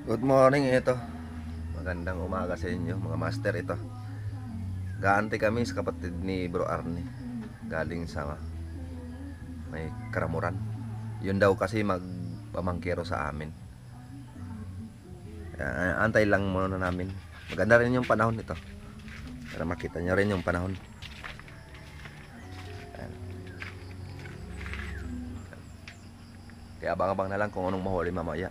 Good morning, ito. Magandang umaga sa inyo, mga master. Ito, gaante kami sa kapatid ni Bro Arnie, galing sa may Karamuran. Yun daw kasi magpamangkero sa amin. Antay lang muna namin. Maganda rin yung panahon nito, para makita nyo rin yung panahon. Ayan. Kaya abang-abang na lang kung anong mahuli mamaya.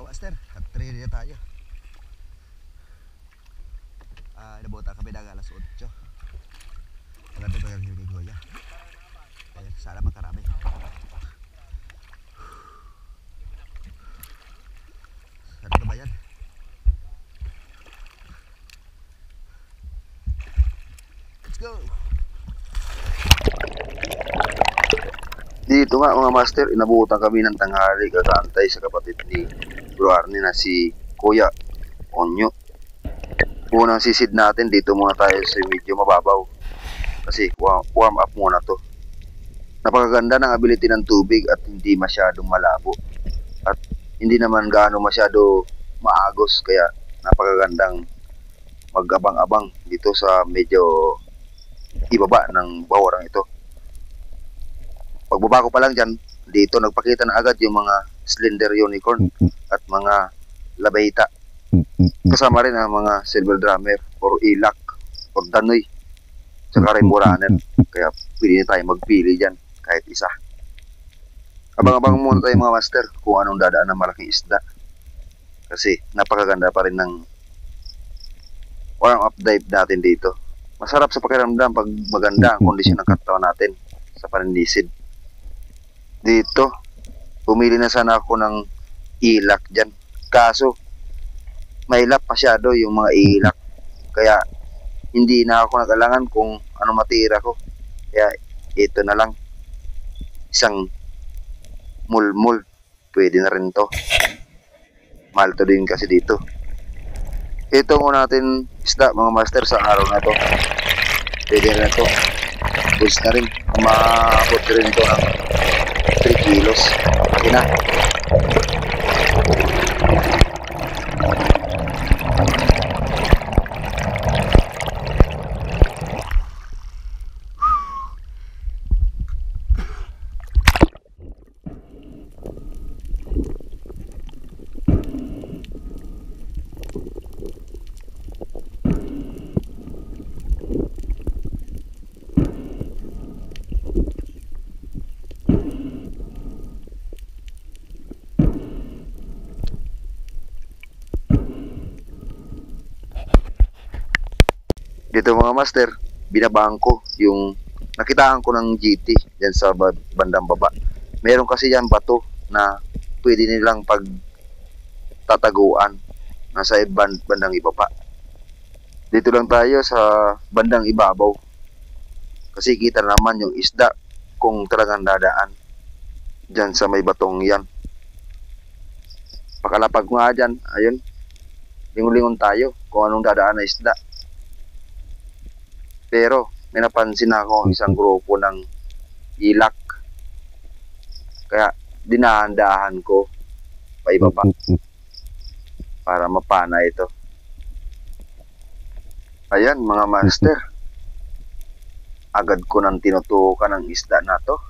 Master, at 3 na tayo. Nabota kami ng alas 8. Maganda ito yung kay Goya. Kaya sana makarami. Ano na ba yan? Let's go! Dito nga mga master, inabutan kami ng tanghali kakantay sa kapatid ni Bro Arnie na si Kuya Onyo. Unang sisid natin, dito muna tayo sa medyo mababaw kasi warm up muna to. Napakaganda ng ability ng tubig at hindi masyadong malabo at hindi naman gaano masyado maagos, kaya napakagandang mag-abang-abang dito sa medyo ibaba ng bawarang ito. Pagbaba ko pa lang dyan, dito nagpakita na agad yung mga slender unicorn at mga labayta. Kasama rin ang mga silver drummer or ilak or danoy saka rainbow runner. Kaya pwede na tayo magpili dyan kahit isa. Abang-abang muna tayo mga master kung anong dadaan ng malaking isda. Kasi napakaganda pa rin ng warm up dive natin dito. Masarap sa pakiramdam pag maganda ang kondisyon ng katawan natin sa panindisid. Dito, pumili na sana ako ng ilak dyan. Kaso, mahilap masyado yung mga ilak. Kaya, hindi na ako nag-alangan kung ano matira ko. Kaya, ito na lang. Isang mulmul. Pwede na rin to. Mahal to din kasi dito. Ito muna natin isda mga master sa araw na to. Pwede na to. Pwede na rin. Maabot rin to ng 3 kilos. Laki na. Dito mga master, binabaan ko yung nakitaan ko ng GT dyan sa bandang baba. Meron kasi yan bato na pwede nilang pag tataguan nasa bandang ibaba. Dito lang tayo sa bandang ibabaw kasi kita naman yung isda kung talagang dadaan dyan sa may batong yan. Pakalapag nga dyan, ayun, lingon-lingon tayo kung anong dadaan na isda. Pero may napansin ako isang grupo ng ilak. Kaya dinahandahan ko pa ibaba para mapana ito. Ayan mga master. Agad ko nang tinutukan ng isda na to.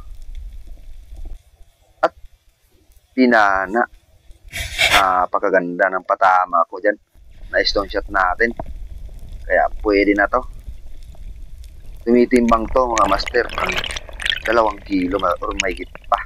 At pinana. Napakaganda ng patama ko dyan. Na stone shot natin. Kaya pwede na to. Tumitimbang to mga master ng 2 kilo or mahigit pa.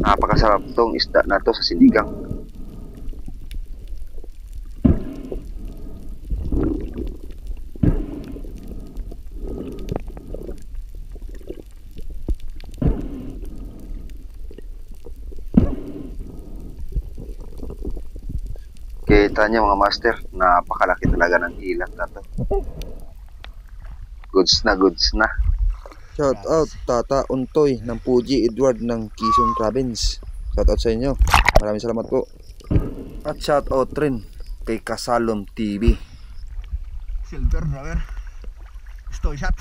Napakasarap tong isda na to sa sinigang. Kita niyo mga master, napakalaki talaga ng ilat na to. Goods na goods na. Shout out Tata Untoy ng Puji Edward ng Quezon Province. Shout out sa inyo. Maraming salamat po. At shout out rin kay Kasalom TV. Silver brother. Stoy shot.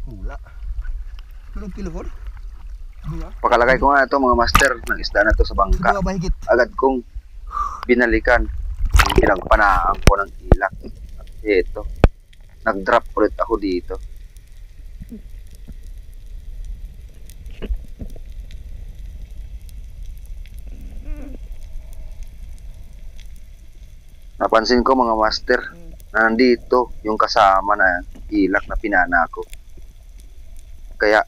Hula. Tulong kilofon. Pakalagay ko nga ito mga master ng isda na to sa bangka. Dua ba higit? Agad kong binalikan. Pinagpanaan ko ng ilak. At ito, nag-drop ulit ako dito. Napansin ko mga master na nandito yung kasama na ilak na pinana ko. Kaya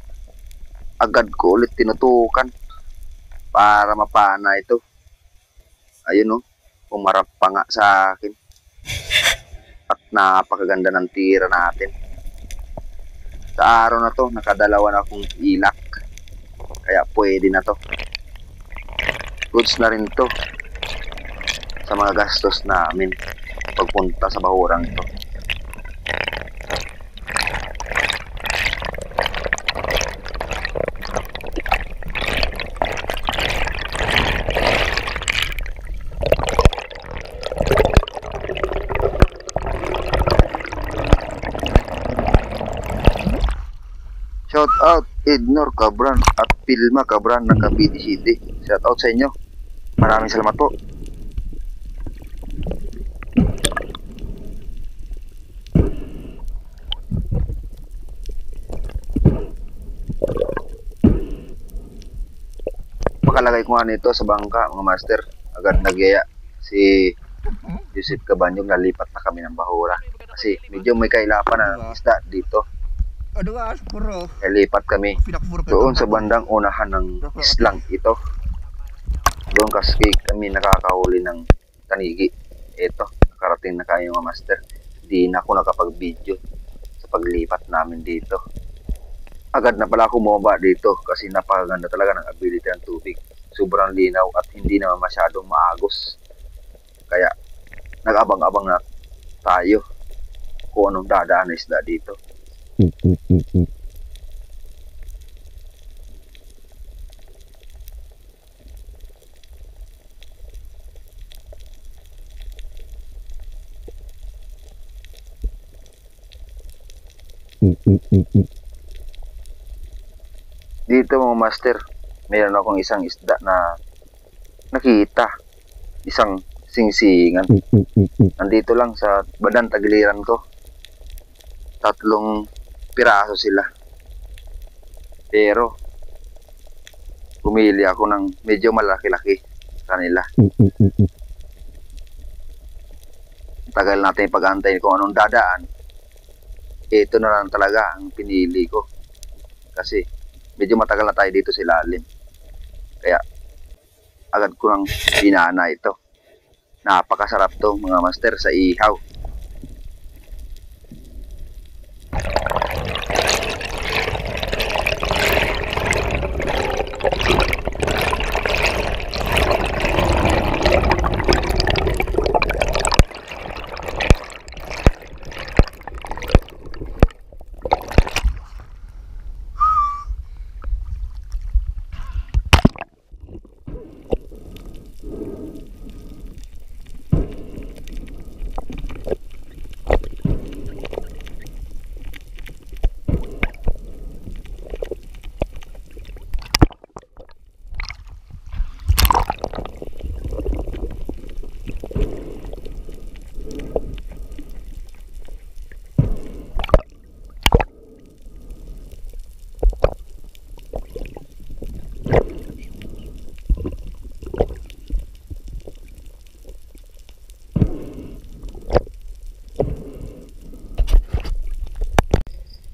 agad ko ulit tinutukan para mapana ito. Ayun, umarap pa nga sa akin. At napakaganda ng tira natin. Sa araw na to, nakadalawa na akong ilak. Kaya pwede na to. Goods na rin to sa mga gastos namin pagpunta sa bahurang ito. Shout out Ednor Cabran at Pilma Cabran ng Cavite City. Shout out sa inyo. Maraming salamat po. Pakalagay ko nga nito sa bangka mga master. Agad nagyaya si Joseph Cabanyong, nalipat na kami ng bahura. Kasi medyo may kailapan na isda dito. Aduh, puro. Lipat kami doon sa bandang unahan ng islang ito. Doon kasi kami nakakahuli ng tanigi. Ito, nakarating na kayo mga master. Di na ako nakapag-video sa paglipat namin dito. Agad na pala ako bumaba dito kasi napakaganda talaga ng ability ng tubig. Sobrang linaw at hindi naman masyadong maagos. Kaya nag-abang-abang na tayo kung anong dadaan na isda dito. Dito mga master, mayroon akong isang isda na nakita, isang singsingan. Nandito lang sa bandang tagiliran ko. 3 piraso sila. Pero pumili ako ng medyo malaki-laki kanila. Tagal natin pag-antayin kung anong dadaan. Ito na lang talaga ang pinili ko. Kasi medyo matagal na tayo dito sa ilalim. Kaya agad ko nang binana ito. Napakasarap to mga master sa ihaw.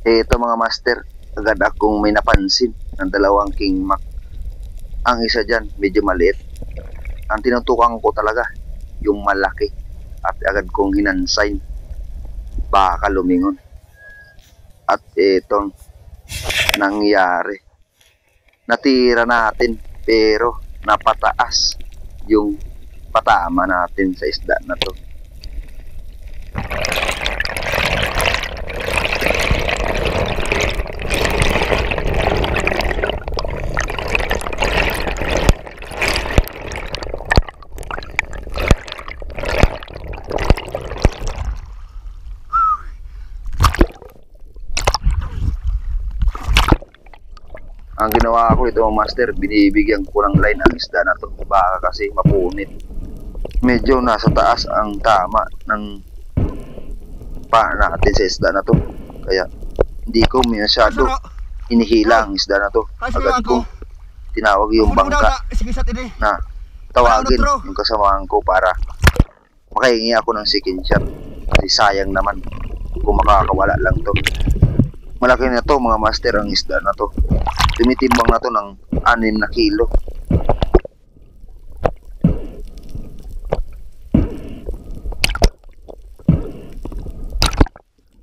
Ito mga master, agad akong may napansin ng dalawang king mac. Ang isa dyan, medyo maliit. Ang tinutukan ko talaga, yung malaki. At agad kong hinansign, baka lumingon. At itong nangyari. Natira natin, pero napataas yung patama natin sa isda na to. Ang ginawa ko ito mga master, binibigyan ko ng line ang isda na to. Baka kasi mapunit. Medyo nasa taas ang tama ng paa natin sa isda na to. Kaya hindi ko masyado hinihila ang isda na to. Agad ko tinawag yung bangka na tawagin yung kasamahan ko para makahingi ako ng second shot. Kasi sayang naman kung makakawala lang to. Malaki na to mga master ang isda na to. Tumitimbang na to ng 6 na kilo.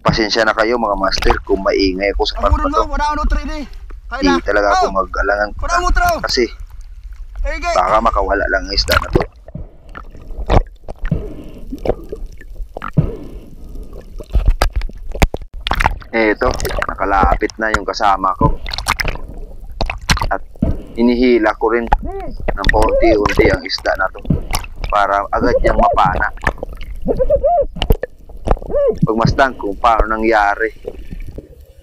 Pasensya na kayo mga master kung maingay ako sa part na to. Di talaga ako mag-alangan kasi baka makawala lang ang isda na to. Eto, nakalapit na yung kasama ko. At hinihila ko rin ng paunti-unti ang isda na to para agad niyang mapana. Pagmasdan kung paano nangyari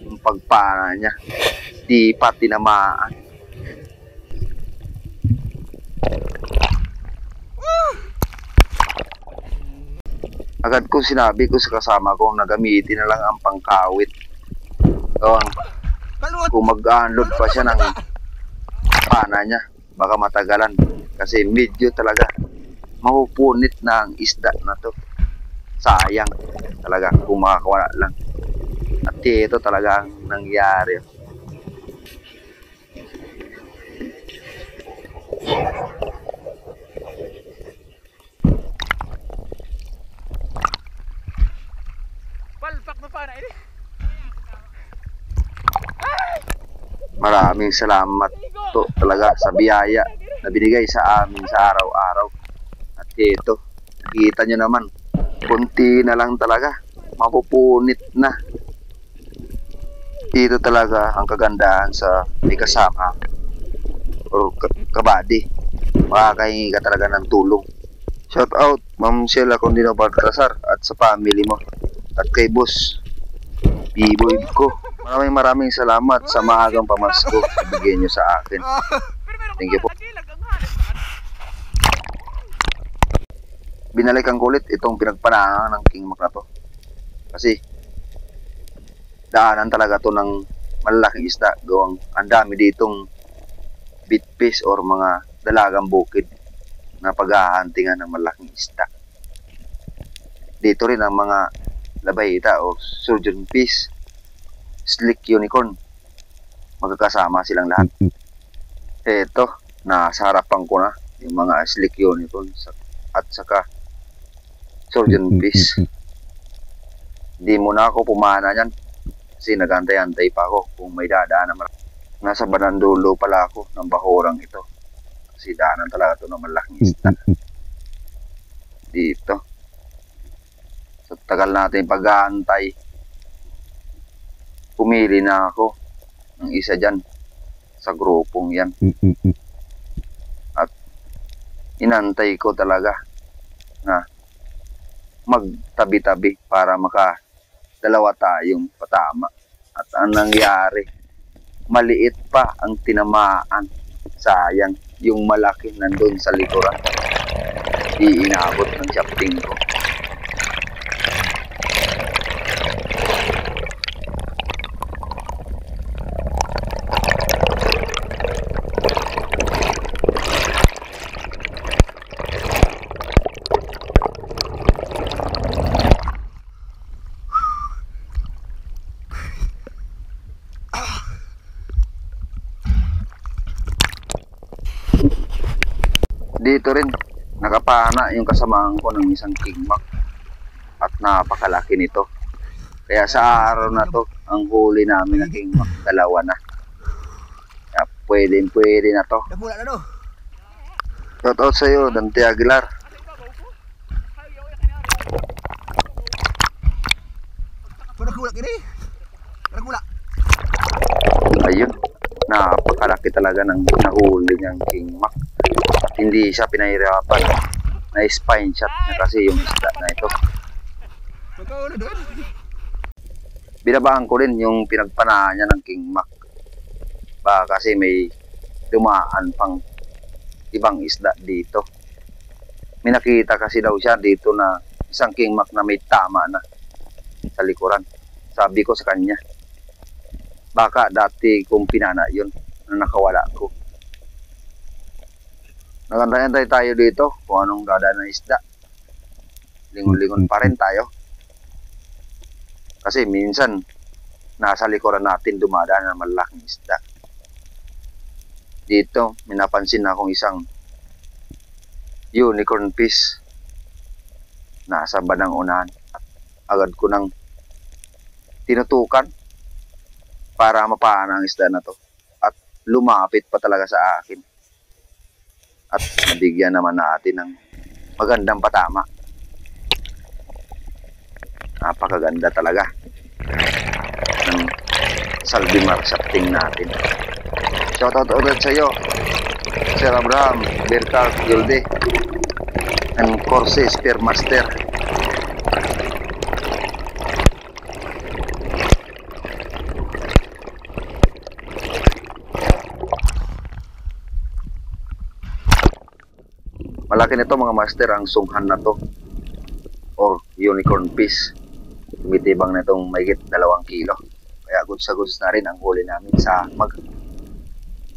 yung pagpana niya, di pa tinamaan. Agad ko sinabi ko sa kasama ko na gamitin na lang ang pangkawit. Kung mag-unload pa siya ng pana niya, baka matagalan. Kasi medyo talaga mapupunit na ang isda na to. Sayang talaga kung makakawala lang. At ito talaga ang nangyari. Maraming salamat to talaga sa biyaya na binigay sa amin sa araw-araw. At ito, nakita nyo naman, kunti na lang talaga, mapupunit na. Ito talaga ang kagandahan sa may kasama o kabady. Makakahingi ka talaga ng tulong. Shout out Ma'am Sheila Condino Baltasar at sa family mo. At kay Boss B-Boy ko. Maraming salamat sa maagang pamasko na bigyan nyo sa akin. Thank you po. Binalikan ko ulit itong pinagpanaan ng King Mac na to. Kasi daanan talaga to ng malalaking isda. Gawang ang dami ditong bitfish or mga dalagang bukid na paghahantingan ng malaking isda. Dito rin ang mga labayita o surgeon fish, slick unicorn, magkakasama silang lahat. Eto, nasa harapan ko na yung mga slick unicorn at saka surgeon fish. Hindi muna ako pumana yan kasi nagantay-antay pa ako kung may dadaan naman. Nasa Banandulo pala ako ng bahurang ito kasi daanan talaga ito ng malaking isda. Dito sa tagal natin pag-aantay, pumili na ako ng isa dyan sa grupong yan. At inantay ko talaga na magtabi-tabi para dalawa tayong patama. At ang nangyari, maliit pa ang tinamaan. Sayang, yung malaki nandun sa likuran. Di inabot ng shafting ko. Dito rin, nakapana yung kasamahan ko ng isang kingmak. At napakalaki nito. Kaya sa araw na to, ang huli namin ng kingmak, dalawa na. Kaya pwede na to. Nakula na no. Shout out sa'yo, Dante Aguilar. Kung nakula kini. Nakula. Ayun, napakalaki talaga ng nahuli niyang kingmak. At hindi siya pinahirapan. Na-spine shot na kasi yung isda na ito. Ikaw na doon. Binabaan ko rin yung pinagpanaan niya ng kingmak. Baka kasi may dumaan pang ibang isda dito. May nakita kasi daw siya dito na isang kingmak na may tama na sa likuran. Sabi ko sa kanya, baka dati kong pinana yun na nakawala ko. Nagantay tayo dito kung anong dadaan ng isda. Lingon-lingon pa rin tayo. Kasi minsan nasa likuran natin dumadaan ng malaking isda. Dito, may napansin akong isang unicorn fish nasa bandang unahan. Agad ko nang tinutukan para mapana ang isda na to. At lumapit pa talaga sa akin. At nabigyan naman natin ng magandang patama. Napakaganda talaga ng Salvimar shafting natin. Shoutout ulit sa iyo, Sir Abraham, Bertal, Gilde, and Corse Spearmaster. Malaki nito mga master ang sunghan na to or unicorn fish. Tumitibang na itong mahigit 2 kilo. Kaya goods sa goods na rin ang huli namin sa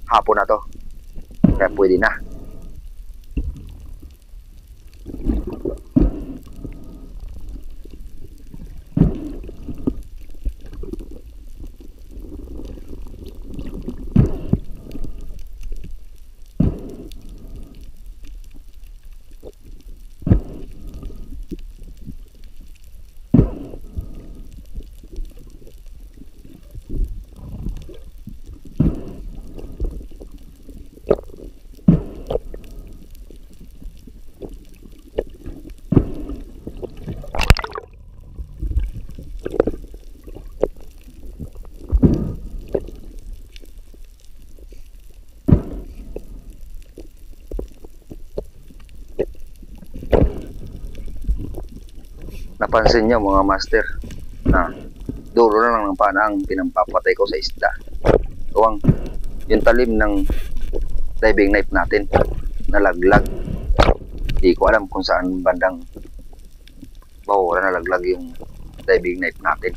hapon na to. Kaya pwede na. Napansin niyo mga master na dulo na lang ng pana ang pinampapatay ko sa isda. Tuwang yung talim ng diving knife natin nalaglag. Di ko alam kung saan bandang bahura nalaglag yung diving knife natin.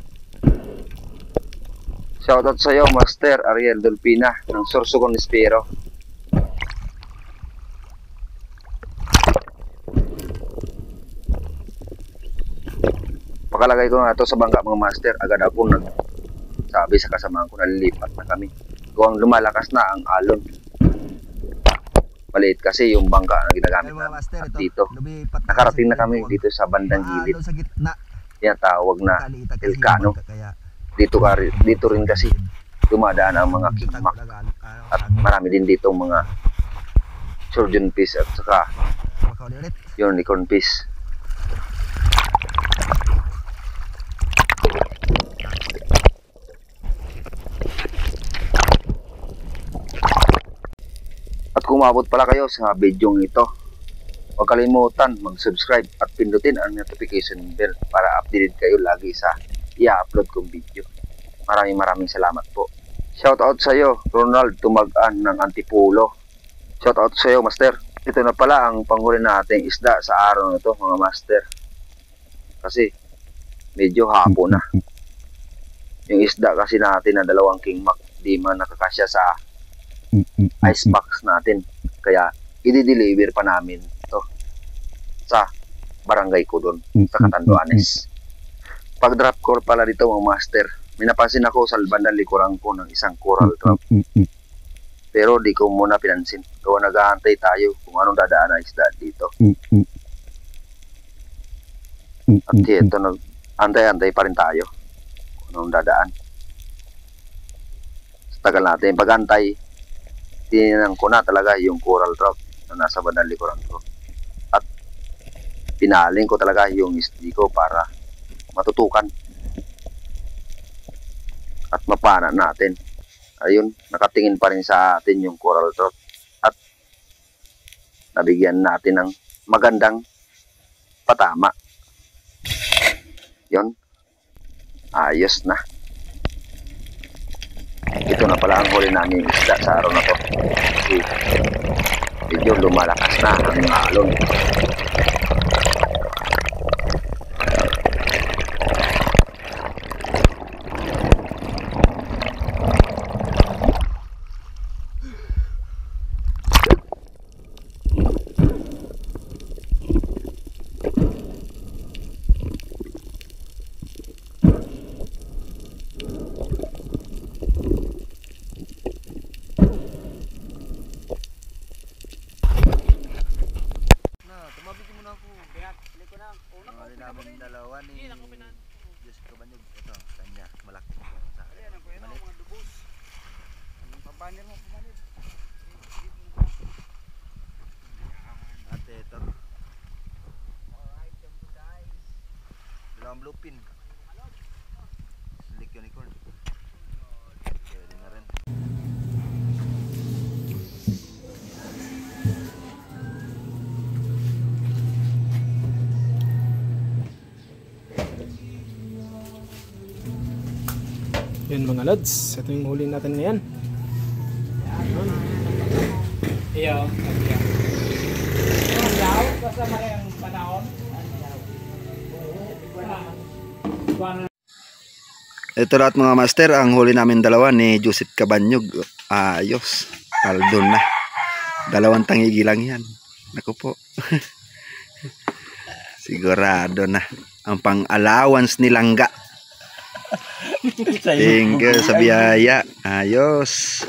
Shoutout sa iyo Master Ariel Dolpina ng Sorsogon Espero. Pakalagay ko nga ito sa bangka mga master, agad ako sabi sa kasamahan ko, nalilipat na kami. Kung lumalakas na ang alon. Maliit kasi yung bangka na ginagamit namin. At dito, nakarating na kami dito sa bandang gilid. Tinatawag na Ilcano. Dito rin kasi dumadaan ang mga kingmak. At marami din dito mga surgeon fish at saka unicorn fish. At kung umabot pala kayo sa video ito, huwag kalimutan mag-subscribe at pindutin ang notification bell para updated kayo lagi sa i-upload kong video. Maraming salamat po. Shoutout sa iyo, Ronald Tumagan ng Antipulo. Shoutout sa iyo, Master. Ito na pala ang panghuli nating isda sa araw na ito, mga Master. Kasi medyo hapon na. Yung isda kasi natin na 2 kingmak, di man nakakasya sa icebox natin. Kaya i-deliver pa namin ito sa barangay ko doon sa Catanduanes. Pag drop call pala dito mga master, may napansin ako sa bandang likuran ko ng isang coral drop. Pero di ko muna pinansin. Gawa nag-aantay tayo kung anong dadaan na isda dito. At ito, antay-antay pa rin tayo kung anong dadaan. Sa tagal natin, pag-antay, tinanong ko na talaga yung coral trout na nasa bandang likuran ko. At pinaling ko talaga yung isdi ko para matutukan at mapana natin. Ayun, nakatingin pa rin sa atin yung coral trout at nabigyan natin ng magandang patama. Yun, ayos na. Ito na pala ang huli namin isda sa araw na to. Kasi medyo lumalakas na ang alon. Huli namin dalawa ni Diyos Kabanyog. Ito, kanya, malaki. Sa at ito. Dalawang bluefin. Slick unicorn. Pwede na rin. Yun mga lods, ito yung huli natin ngayon. Iyo. Ito lahat mga master, ang huli namin dalawa ni Joseph Kabanyog. Ayos, paldon na. Dalawang tangigi lang yan. Naku po. Sigurado na. Ang pang-allowance ni Langga. Thank you sa biyaya. Ayos.